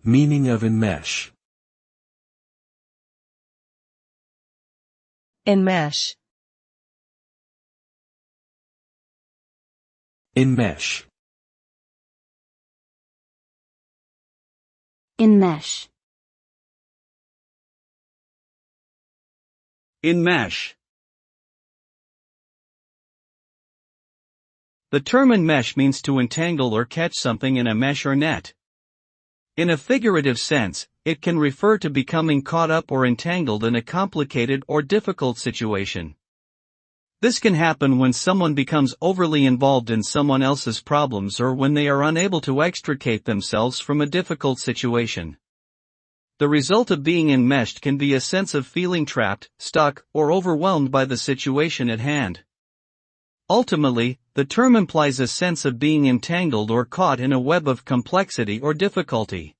Meaning of enmesh. Enmesh. Enmesh. Enmesh. Enmesh. The term enmesh means to entangle or catch something in a mesh or net. In a figurative sense, it can refer to becoming caught up or entangled in a complicated or difficult situation. This can happen when someone becomes overly involved in someone else's problems or when they are unable to extricate themselves from a difficult situation. The result of being enmeshed can be a sense of feeling trapped, stuck, or overwhelmed by the situation at hand. Ultimately, the term implies a sense of being entangled or caught in a web of complexity or difficulty.